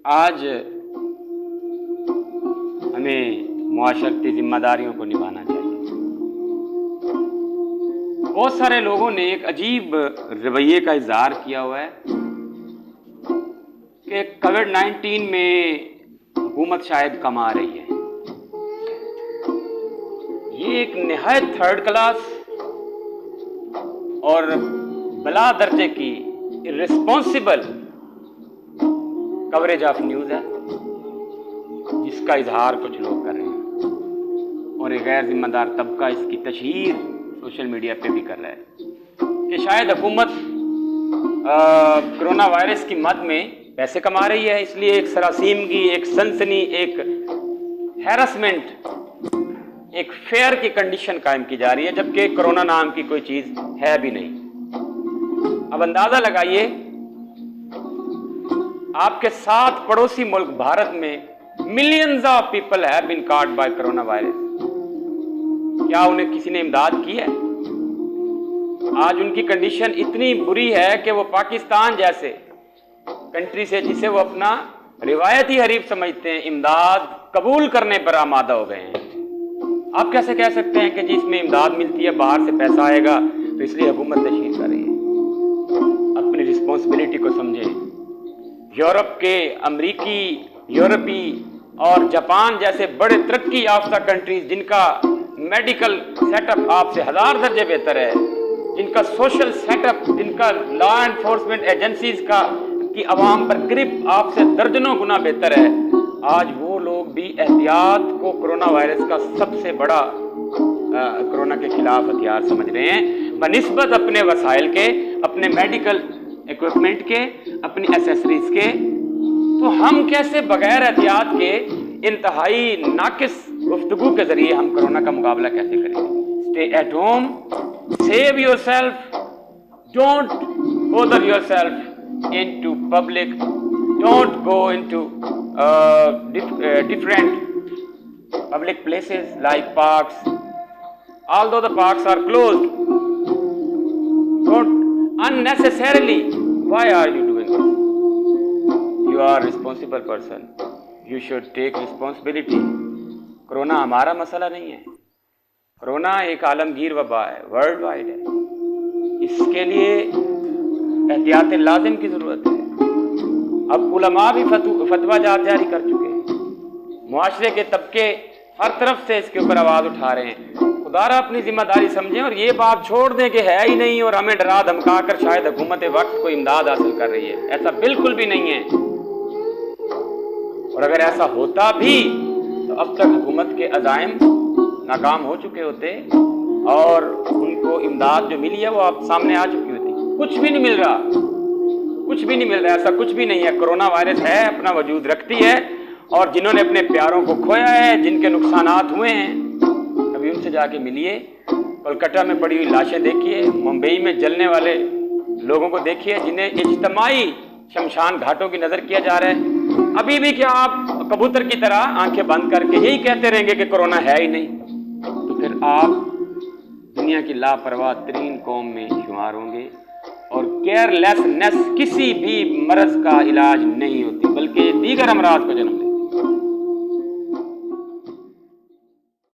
آج ہمیں معاشرتی ذمہ داریوں کو نبھانا چاہیے۔ بہت سارے لوگوں نے ایک عجیب رویے کا اظہار کیا ہوا ہے کہ کووڈ-19 میں حکومت شاید کما رہی ہے۔ یہ ایک نہایت تھرڈ کلاس اور بلا درجے کی irresponsible کوریج آف نیوز ہے جس کا اظہار کچھ لوگ کر رہے ہیں، اور ایک غیر ذمہ دار طبقہ اس کی تشہیر سوشل میڈیا پہ بھی کر رہا ہے کہ شاید حکومت کرونا وائرس کی مد میں پیسے کما رہی ہے، اس لیے ایک سراسیمگی، ایک سنسنی، ایک ہیرسمنٹ، ایک فیئر کی کنڈیشن قائم کی جا رہی ہے، جبکہ کرونا نام کی کوئی چیز ہے بھی نہیں۔ اب اندازہ لگائیے، آپ کے ساتھ پڑوسی ملک بھارت میں millions of people have been caught by corona virus, کیا انہیں کسی نے امداد کی ہے؟ آج ان کی کنڈیشن اتنی بری ہے کہ وہ پاکستان جیسے کنٹری سے، جسے وہ اپنا روایتی حریف سمجھتے ہیں، امداد قبول کرنے پر آمادہ ہو گئے ہیں۔ آپ کیسے کہہ سکتے ہیں کہ جس میں امداد ملتی ہے، باہر سے پیسہ آئے گا تو اس لیے حکومت تشہیر کر رہی ہے؟ اپنی رسپانسبلٹی کو سمجھیں۔ یورپ کے، امریکی، یورپی اور جاپان جیسے بڑے ترقی یافتہ کنٹریز، جن کا میڈیکل سیٹ اپ آپ سے 1000 درجے بہتر ہے، جن کا سوشل سیٹ اپ، جن کا لا انفورسمنٹ ایجنسیز کی عوام پر گرپ آپ سے درجنوں گنا بہتر ہے، آج وہ لوگ بھی احتیاط کو کرونا وائرس کا سب سے بڑا کرونا کے خلاف ہتھیار سمجھ رہے ہیں، بنسبت اپنے وسائل کے، اپنے میڈیکل ایکوپمنٹ کے، اپنی ایسیسریز کے۔ تو ہم کیسے بغیر احتیاط کے انتہائی ناقص گفتگو کے ذریعے ہم کرونا کا مقابلہ کیسے کریں گے؟ Stay at home, save yourself, don't bother yourself into public, don't go into different public places like parks, although the parks are closed. Don't unnecessarily, why are you doing this? You are a responsible person, you should take responsibility. Corona ہمارا مسئلہ نہیں ہے، corona ایک عالمگیر وبا ہے، world wide ہے، اس کے لیے احتیاط لازم کی ضرورت ہے۔ اب علماء بھی فتویٰ جات جاری کر چکے ہیں، معاشرے کے طبقے ہر طرف سے اس کے اوپر آواز اٹھا رہے ہیں۔ خدا را اپنی ذمہ داری سمجھیں اور یہ بات چھوڑ دیں کہ ہے ہی نہیں اور ہمیں ڈرا دھمکا کر شاید حکومت وقت کو امداد حاصل کر رہی ہے، ایسا بالکل بھی نہیں ہے۔ اور اگر ایسا ہوتا بھی تو اب تک حکومت کے عزائم ناکام ہو چکے ہوتے اور ان کو امداد جو ملی ہے وہ آپ سامنے آ چکی ہوتی۔ کچھ بھی نہیں مل رہا، کچھ بھی نہیں مل رہا، ایسا کچھ بھی نہیں ہے۔ کرونا وائرس ہے، اپنا وجود رکھتی ہے، اور جنہوں نے اپنے پیاروں کو کھویا ہے، جن کے نقصانات ہوئے ہیں، کبھی ان سے جا کے ملیے، کولکتہ میں پڑی ہوئی لاشیں دیکھیے، ممبئی میں جلنے والے لوگوں کو دیکھیے جنہیں اجتماعی شمشان گھاٹوں کی نظر کیا جا رہا ہے۔ ابھی بھی کیا آپ کبوتر کی طرح آنکھیں بند کر کے یہی کہتے رہیں گے کہ کرونا ہے ہی نہیں؟ تو پھر آپ دنیا کی لاپرواہ ترین قوم میں شمار ہوں گے، اور کیئر لیسنس کسی بھی مرض کا علاج نہیں ہوتی، بلکہ دیگر امراض کو جنم دیتی ہے۔